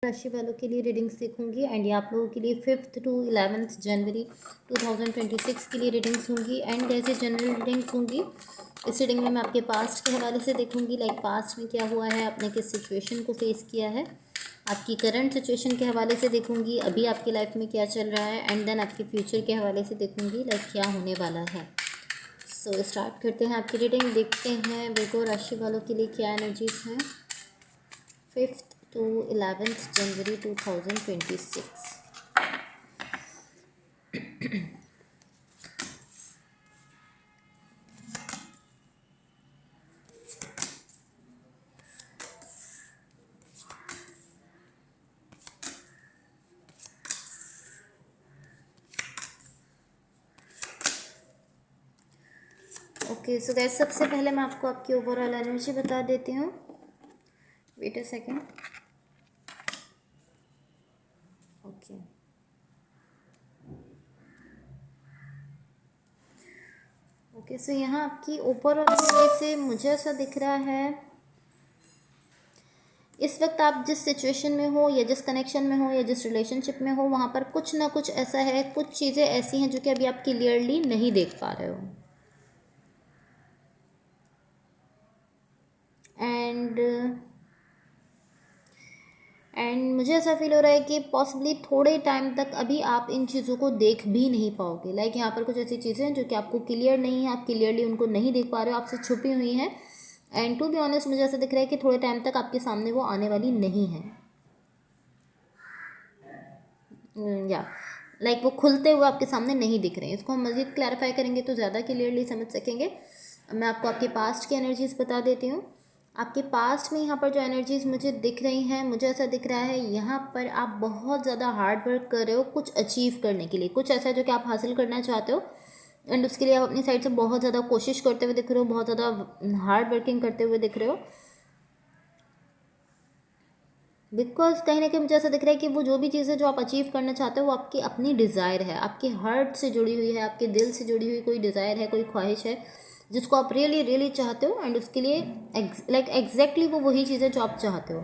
राशि वालों के लिए रीडिंग्स देखूंगी एंड ये आप लोगों के लिए 5th to 11th जनवरी 2026 के लिए रीडिंग्स होंगी। एंड जैसे जनरल रीडिंग्स होंगी, इस रीडिंग में मैं आपके पास्ट के हवाले से देखूंगी, लाइक पास्ट में क्या हुआ है, आपने किस सिचुएशन को फेस किया है, आपकी करंट सिचुएशन के हवाले से देखूंगी, अभी आपकी लाइफ में क्या चल रहा है, एंड देन आपके फ्यूचर के हवाले से देखूंगी, लाइक क्या होने वाला है। सो स्टार्ट करते हैं आपकी रीडिंग। देखते हैं virgo राशि वालों के लिए क्या एनर्जीज हैं 5th to 11th January 2026। Okay so gas, सबसे पहले मैं आपको आपकी ओवरऑल एनर्जी बता देती हूँ। Wait a second. Okay okay so यहाँ आपकी ओवरऑल एनर्जी से मुझे ऐसा दिख रहा है, इस वक्त आप जिस सिचुएशन में हो या जिस कनेक्शन में हो या जिस रिलेशनशिप में हो, वहाँ पर कुछ ना कुछ ऐसा है, कुछ चीज़ें ऐसी हैं जो कि अभी आप क्लियरली नहीं देख पा रहे हो। एंड मुझे ऐसा फील हो रहा है कि पॉसिबली थोड़े टाइम तक अभी आप इन चीज़ों को देख भी नहीं पाओगे। लाइक यहाँ पर कुछ ऐसी चीज़ें हैं जो कि आपको क्लियर नहीं है, आप क्लियरली उनको नहीं देख पा रहे हो, आपसे छुपी हुई हैं। एंड टू बी ऑनेस्ट, मुझे ऐसा दिख रहा है कि थोड़े टाइम तक आपके सामने वो आने वाली नहीं है। या लाइक वो खुलते हुए आपके सामने नहीं दिख रहे हैं। इसको हम मज़ीद क्लैरिफाई करेंगे तो ज़्यादा क्लियरली समझ सकेंगे। मैं आपको आपके पास्ट की एनर्जीज़ बता देती हूँ। आपके पास्ट में यहाँ पर जो एनर्जीज़ मुझे दिख रही हैं, मुझे ऐसा दिख रहा है यहाँ पर आप बहुत ज़्यादा हार्ड वर्क कर रहे हो कुछ अचीव करने के लिए। कुछ ऐसा है जो कि आप हासिल करना चाहते हो एंड उसके लिए आप अपनी साइड से बहुत ज़्यादा कोशिश करते हुए दिख रहे हो, बहुत ज़्यादा हार्ड वर्किंग करते हुए दिख रहे हो। बिकॉज कहीं ना कहीं मुझे ऐसा दिख रहा है कि वो जो भी चीज़ है जो आप अचीव करना चाहते हो वो आपकी अपनी डिज़ायर है, आपके हार्ट से जुड़ी हुई है, आपके दिल से जुड़ी हुई कोई डिज़ायर है, कोई ख्वाहिश है जिसको आप रियली रियली चाहते हो। एंड उसके लिए लाइक एग्जैक्टली वो वही चीज़ है जो आप चाहते हो।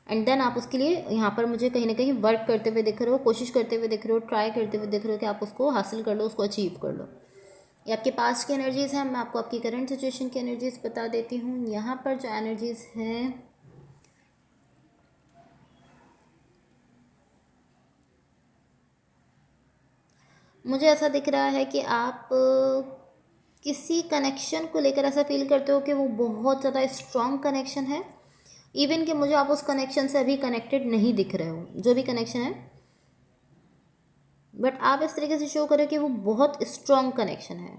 एंड देन आप उसके लिए यहाँ पर मुझे कहीं ना कहीं वर्क करते हुए दिख रहे हो, कोशिश करते हुए दिख रहे हो, ट्राई करते हुए दिख रहे हो कि आप उसको हासिल कर लो, उसको अचीव कर लो। ये आपके पास्ट की एनर्जीज़ हैं। मैं आपको आपकी करंट सिचुएशन की एनर्जीज़ बता देती हूँ। यहाँ पर जो एनर्जीज़ हैं, मुझे ऐसा दिख रहा है कि आप किसी कनेक्शन को लेकर ऐसा फील करते हो कि वो बहुत ज़्यादा स्ट्रॉन्ग कनेक्शन है। इवन कि मुझे आप उस कनेक्शन से अभी कनेक्टेड नहीं दिख रहे हो, जो भी कनेक्शन है, बट आप इस तरीके से शो करो कि वो बहुत स्ट्रॉन्ग कनेक्शन है।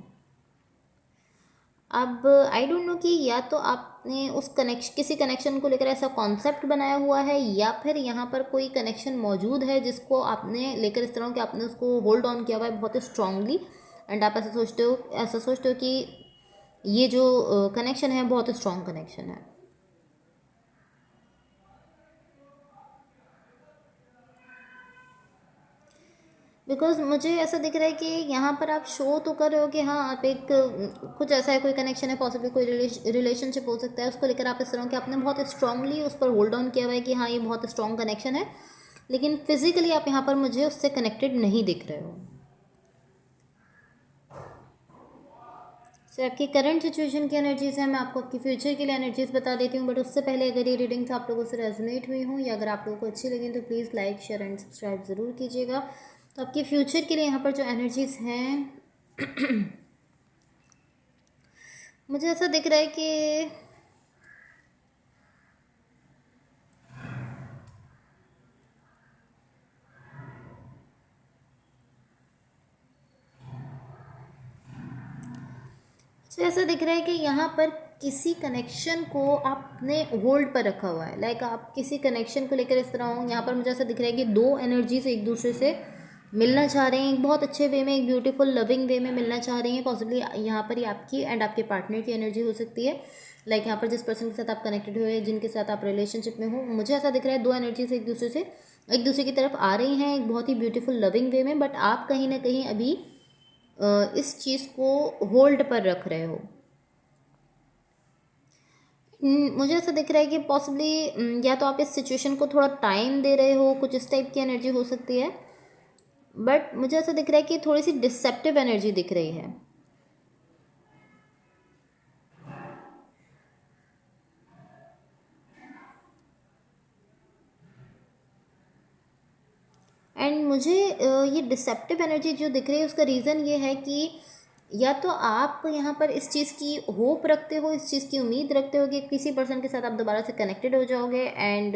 अब आई डोंट नो कि या तो आपने उस किसी कनेक्शन को लेकर ऐसा कॉन्सेप्ट बनाया हुआ है या फिर यहाँ पर कोई कनेक्शन मौजूद है जिसको आपने लेकर इस तरह कि आपने उसको होल्ड ऑन किया हुआ है बहुत स्ट्रांगली। एंड आप ऐसा सोचते हो कि ये जो कनेक्शन है बहुत स्ट्रॉन्ग कनेक्शन है। बिकॉज मुझे ऐसा दिख रहा है कि यहाँ पर आप शो तो कर रहे हो कि हाँ आप एक कुछ ऐसा है, कोई कनेक्शन है, पॉसिबली कोई रिलेशनशिप हो सकता है, उसको लेकर आप इस तरह कि आपने बहुत स्ट्रांगली उस पर होल्ड ऑन किया हुआ है कि हाँ ये बहुत स्ट्रॉन्ग कनेक्शन है, लेकिन फिजिकली आप यहाँ पर मुझे उससे कनेक्टेड नहीं दिख रहे हो। सो आपकी करंट सिचुएशन की एनर्जीज़ है। मैं आपको आपकी फ्यूचर के लिए एनर्जीज़ बता देती हूँ, बट उससे पहले अगर ये रीडिंग्स आप लोगों से रेजोनेट हुई हूँ या अगर आप लोगों को अच्छी लगी तो please like share and subscribe ज़रूर कीजिएगा। तो आपकी फ्यूचर के लिए यहाँ पर जो एनर्जीज़ हैं मुझे ऐसा दिख रहा है कि ऐसा दिख रहा है कि यहाँ पर किसी कनेक्शन को आपने होल्ड पर रखा हुआ है। लाइक आप किसी कनेक्शन को लेकर इस तरह हो, यहाँ पर मुझे ऐसा दिख रहा है कि दो एनर्जीज एक दूसरे से मिलना चाह रहे हैं, एक बहुत अच्छे वे में, एक ब्यूटीफुल लविंग वे में मिलना चाह रही हैं। पॉसिबली यहाँ पर ही आपकी एंड आपके पार्टनर की एनर्जी हो सकती है। लाइक यहाँ पर जिस पर्सन के साथ आप कनेक्टेड हुए, जिनके साथ आप रिलेशनशिप में हो, मुझे ऐसा दिख रहा है दो एनर्जीज एक दूसरे की तरफ आ रही हैं एक बहुत ही ब्यूटीफुल लविंग वे में, बट आप कहीं ना कहीं अभी इस चीज़ को होल्ड पर रख रहे हो। मुझे ऐसा दिख रहा है कि पॉसिबली या तो आप इस सिचुएशन को थोड़ा टाइम दे रहे हो, कुछ इस टाइप की एनर्जी हो सकती है। बट मुझे ऐसा दिख रहा है कि थोड़ी सी डिसेप्टिव एनर्जी दिख रही है। एंड मुझे ये डिसेप्टिव एनर्जी जो दिख रही है उसका रीज़न ये है कि या तो आप यहाँ पर इस चीज़ की होप रखते हो, इस चीज़ की उम्मीद रखते हो कि किसी पर्सन के साथ आप दोबारा से कनेक्टेड हो जाओगे, एंड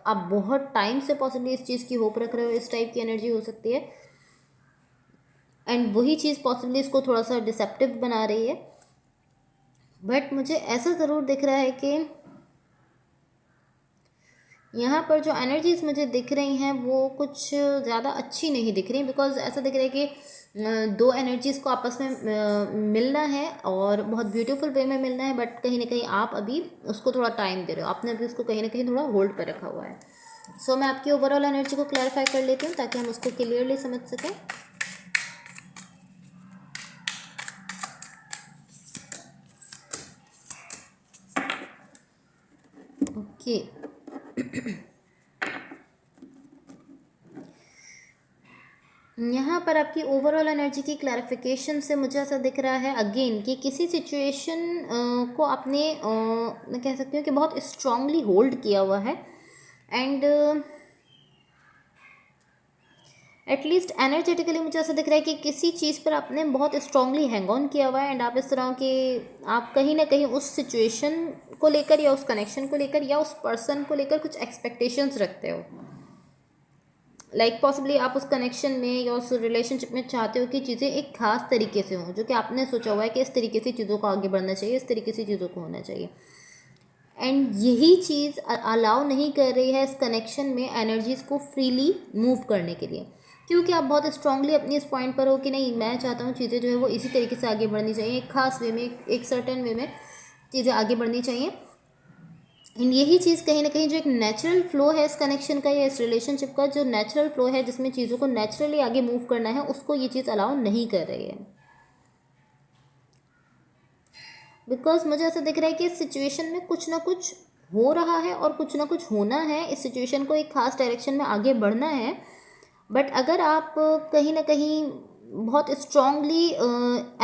आप बहुत टाइम से पॉसिबली इस चीज़ की होप रख रहे हो, इस टाइप की एनर्जी हो सकती है। एंड वही चीज़ पॉसिबली इसको थोड़ा सा डिसेप्टिव बना रही है। बट मुझे ऐसा ज़रूर दिख रहा है कि यहाँ पर जो एनर्जीज मुझे दिख रही हैं वो कुछ ज़्यादा अच्छी नहीं दिख रही, बिकॉज ऐसा दिख रहा है कि दो एनर्जीज़ को आपस में मिलना है और बहुत ब्यूटीफुल वे में मिलना है, बट कहीं ना कहीं आप अभी उसको थोड़ा टाइम दे रहे हो, आपने अभी उसको कहीं ना कहीं थोड़ा होल्ड पर रखा हुआ है। सो मैं आपकी ओवरऑल एनर्जी को क्लैरिफाई कर लेती हूँ ताकि हम उसको क्लियरली समझ सकें। ओके, यहाँ पर आपकी ओवरऑल एनर्जी की क्लैरिफिकेशन से मुझे ऐसा दिख रहा है अगेन कि किसी सिचुएशन को आपने मैं कह सकती हूँ कि बहुत स्ट्रांगली होल्ड किया हुआ है, एंड एटलीस्ट एनर्जेटिकली मुझे ऐसा दिख रहा है कि किसी चीज़ पर आपने बहुत स्ट्रांगली हैंग ऑन किया हुआ है, एंड आप इस तरह के आप कहीं ना कहीं उस सिचुएशन को लेकर या उस कनेक्शन को लेकर या उस पर्सन को लेकर कुछ एक्सपेक्टेशंस रखते हो। लाइक पॉसिबली आप उस कनेक्शन में या उस रिलेशनशिप में चाहते हो कि चीज़ें एक खास तरीके से हों, जो कि आपने सोचा हुआ है कि इस तरीके से चीज़ों को आगे बढ़ना चाहिए, इस तरीके से चीज़ों को होना चाहिए, एंड यही चीज़ अलाउ नहीं कर रही है इस कनेक्शन में एनर्जीज़ को फ्रीली मूव करने के लिए, क्योंकि आप बहुत स्ट्रांगली अपनी इस पॉइंट पर हो कि नहीं, मैं चाहता हूँ चीज़ें जो है वो इसी तरीके से आगे बढ़नी चाहिए, एक खास वे में, एक सर्टेन वे में चीज़ें आगे बढ़नी चाहिए। एंड यही चीज़ कहीं ना कहीं जो एक नेचुरल फ्लो है इस कनेक्शन का या इस रिलेशनशिप का, जो नेचुरल फ्लो है जिसमें चीज़ों को नेचुरली आगे मूव करना है, उसको ये चीज़ अलाउ नहीं कर रही है। बिकॉज मुझे ऐसा दिख रहा है कि इस सिचुएशन में कुछ ना कुछ हो रहा है और कुछ ना कुछ होना है, इस सिचुएशन को एक खास डायरेक्शन में आगे बढ़ना है। बट अगर आप कहीं ना कहीं बहुत स्ट्रांगली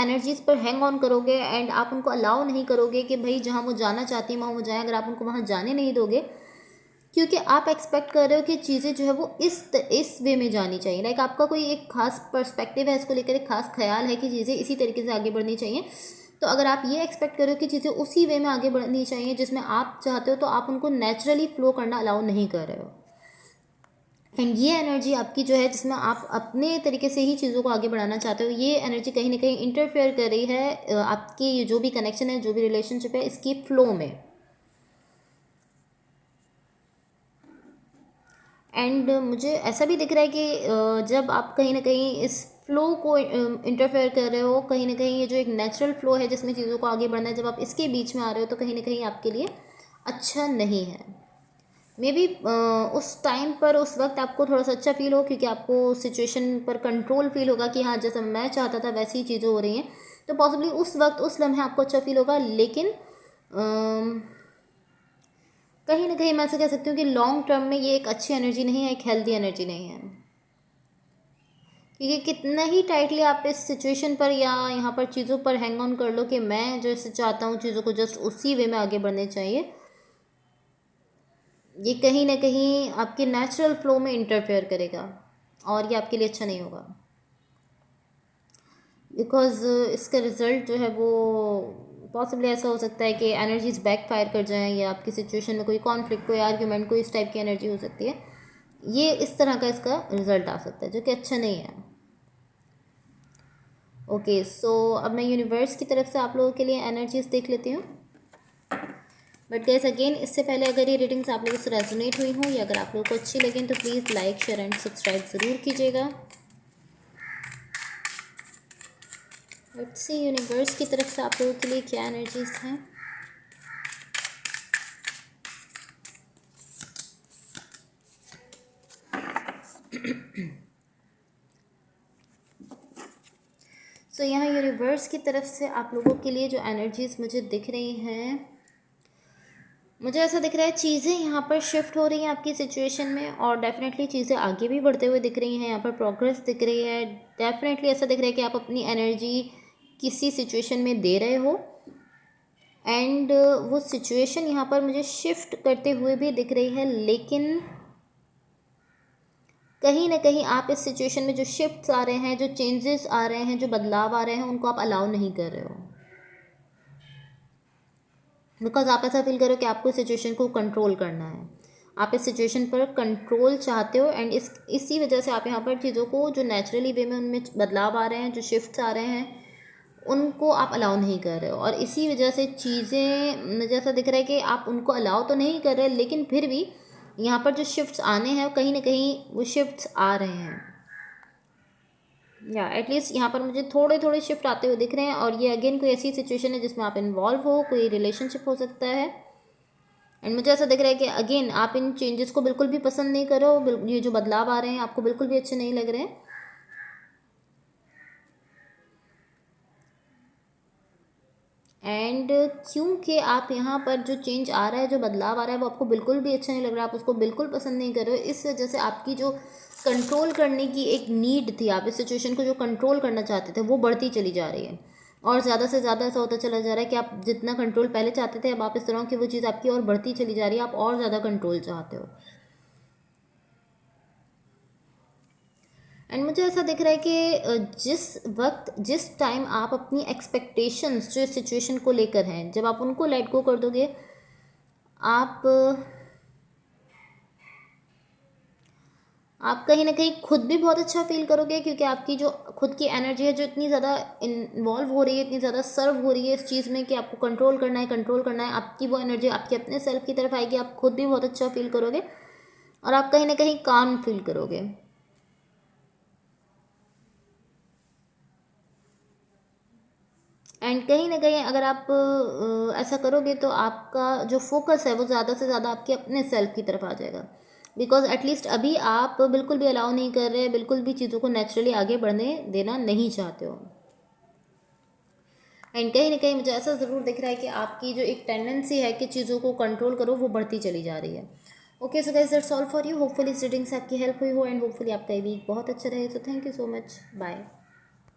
एनर्जीज पर हैंग ऑन करोगे एंड आप उनको अलाउ नहीं करोगे कि भाई जहाँ वो जाना चाहती है वहाँ वो जाए, अगर आप उनको वहाँ जाने नहीं दोगे क्योंकि आप एक्सपेक्ट कर रहे हो कि चीज़ें जो है वो इस वे में जानी चाहिए, लाइक आपका कोई एक खास पर्सपेक्टिव है इसको लेकर, एक खास ख्याल है कि चीज़ें इसी तरीके से आगे बढ़नी चाहिए, तो अगर आप ये एक्सपेक्ट करो कि चीज़ें उसी वे में आगे बढ़नी चाहिए जिसमें आप चाहते हो, तो आप उनको नेचुरली फ्लो करना अलाउ नहीं कर रहे हो। एंड ये एनर्जी आपकी जो है जिसमें आप अपने तरीके से ही चीज़ों को आगे बढ़ाना चाहते हो, ये एनर्जी कहीं ना कहीं इंटरफेयर कर रही है आपकी जो भी कनेक्शन है, जो भी रिलेशनशिप है, इसकी फ्लो में। एंड मुझे ऐसा भी दिख रहा है कि जब आप कहीं ना कहीं इस फ्लो को इंटरफेयर कर रहे हो, कहीं ना कहीं ये जो एक नेचुरल फ्लो है जिसमें चीज़ों को आगे बढ़ना है, जब आप इसके बीच में आ रहे हो तो कहीं ना कहीं आपके लिए अच्छा नहीं है। मे बी उस टाइम पर उस वक्त आपको थोड़ा सा अच्छा फील हो क्योंकि आपको सिचुएशन पर कंट्रोल फील होगा कि हाँ जैसा मैं चाहता था वैसी ही चीज़ें हो रही हैं, तो पॉसिबली उस वक्त उस लम्हे आपको अच्छा फील होगा, लेकिन कहीं ना कहीं मैं ऐसा कह सकती हूँ कि लॉन्ग टर्म में ये एक अच्छी एनर्जी नहीं है, एक हेल्दी एनर्जी नहीं है, क्योंकि कितना ही टाइटली आप इस सिचुएशन पर या यहाँ पर चीज़ों पर हैंग ऑन कर लो कि मैं जैसे चाहता हूँ चीज़ों को जस्ट उसी वे में आगे बढ़ने चाहिए, ये कहीं ना कहीं आपके नेचुरल फ्लो में इंटरफेयर करेगा और ये आपके लिए अच्छा नहीं होगा, बिकॉज इसका रिज़ल्ट जो है वो पॉसिबली ऐसा हो सकता है कि एनर्जीज बैक फायर कर जाएं, या आपकी सिचुएशन में कोई कॉन्फ्लिक्ट, कोई आर्ग्यूमेंट, कोई इस टाइप की एनर्जी हो सकती है, ये इस तरह का इसका रिजल्ट आ सकता है जो कि अच्छा नहीं है। ओके, सो अब मैं यूनिवर्स की तरफ से आप लोगों के लिए एनर्जीज देख लेती हूँ। बट गैस अगेन, इससे पहले अगर ये रीडिंग्स आप लोगों से रेजोनेट हुई हों या अगर आप लोगों को अच्छी लगें तो please like, share and subscribe ज़रूर कीजिएगा। लेट्स सी यूनिवर्स की तरफ से आप लोगों के लिए क्या एनर्जीज हैं। सो यहाँ यूनिवर्स की तरफ से आप लोगों के लिए जो एनर्जीज मुझे दिख रही हैं मुझे ऐसा दिख रहा है चीज़ें यहाँ पर शिफ्ट हो रही हैं आपकी सिचुएशन में, और डेफिनेटली चीज़ें आगे भी बढ़ते हुए दिख रही हैं, यहाँ पर प्रोग्रेस दिख रही है। डेफिनेटली ऐसा दिख रहा है कि आप अपनी एनर्जी किसी सिचुएशन में दे रहे हो, एंड वो सिचुएशन यहाँ पर मुझे शिफ्ट करते हुए भी दिख रही है, लेकिन कहीं ना कहीं आप इस सिचुएशन में जो शिफ्ट्स आ रहे हैं, जो चेंजेस आ रहे हैं, जो बदलाव आ रहे हैं, उनको आप अलाउ नहीं कर रहे हो, बिकॉज आप ऐसा फील करो कि आपको इस सिचुएशन को कंट्रोल करना है, आप इस सिचुएशन पर कंट्रोल चाहते हो, एंड इसी वजह से आप यहाँ पर चीज़ों को जो नेचुरली वे में उनमें बदलाव आ रहे हैं, जो शिफ्ट्स आ रहे हैं, उनको आप अलाउ नहीं कर रहे हो। और इसी वजह से चीज़ें मुझे ऐसा दिख रहा है कि आप उनको अलाउ तो नहीं कर रहे, लेकिन फिर भी यहाँ पर जो शिफ्ट्स आने हैं कहीं ना कहीं वो शिफ्ट्स आ रहे हैं, या एटलीस्ट यहाँ पर मुझे थोड़े थोड़े शिफ्ट आते हुए दिख रहे हैं। और ये अगेन कोई ऐसी सिचुएशन है जिसमें आप इन्वॉल्व हो, कोई रिलेशनशिप हो सकता है, एंड मुझे ऐसा दिख रहा है कि अगेन आप इन चेंजेस को बिल्कुल भी पसंद नहीं करो, ये जो बदलाव आ रहे हैं आपको बिल्कुल भी अच्छे नहीं लग रहे हैं। एंड क्योंकि आप यहाँ पर जो चेंज आ रहा है, जो बदलाव आ रहा है, वो आपको बिल्कुल भी अच्छा नहीं लग रहा, आप उसको बिल्कुल पसंद नहीं कर रहे हो, इस वजह से आपकी जो कंट्रोल करने की एक नीड थी, आप इस सिचुएशन को जो कंट्रोल करना चाहते थे, वो बढ़ती चली जा रही है, और ज़्यादा से ज़्यादा ऐसा होता चला जा रहा है कि आप जितना कंट्रोल पहले चाहते थे, अब आप इस तरह की वो चीज़ आपकी और बढ़ती चली जा रही है, आप और ज़्यादा कंट्रोल चाहते हो। एंड मुझे ऐसा दिख रहा है कि जिस वक्त, जिस टाइम आप अपनी एक्सपेक्टेशंस जो इस सिचुएशन को लेकर हैं, जब आप उनको लेट गो कर दोगे, आप आप कहीं ना कहीं खुद भी बहुत अच्छा फील करोगे, क्योंकि आपकी जो खुद की एनर्जी है, जो इतनी ज़्यादा इन्वॉल्व हो रही है, इतनी ज़्यादा सर्व हो रही है इस चीज़ में कि आपको कंट्रोल करना है, कंट्रोल करना है, आपकी वो एनर्जी आपके अपने सेल्फ की तरफ आएगी, आप खुद भी बहुत अच्छा फील करोगे, और आप कहीं ना कहीं काम फील करोगे। एंड कहीं ना कहीं अगर आप ऐसा करोगे तो आपका जो फोकस है वो ज़्यादा से ज़्यादा आपके अपने सेल्फ की तरफ आ जाएगा, बिकॉज एटलीस्ट अभी आप बिल्कुल भी अलाउ नहीं कर रहे, बिल्कुल भी चीज़ों को नेचुरली आगे बढ़ने देना नहीं चाहते हो। एंड कहीं ना कहीं मुझे ऐसा ज़रूर दिख रहा है कि आपकी जो एक टेंडेंसी है कि चीज़ों को कंट्रोल करो, वो बढ़ती चली जा रही है। Okay so guys, that's all for you. Hopefully इस रीडिंग से आपकी हेल्प हुई हो, एंड होपफुली आपका ये वीक बहुत अच्छा रहे। So thank you so much, bye.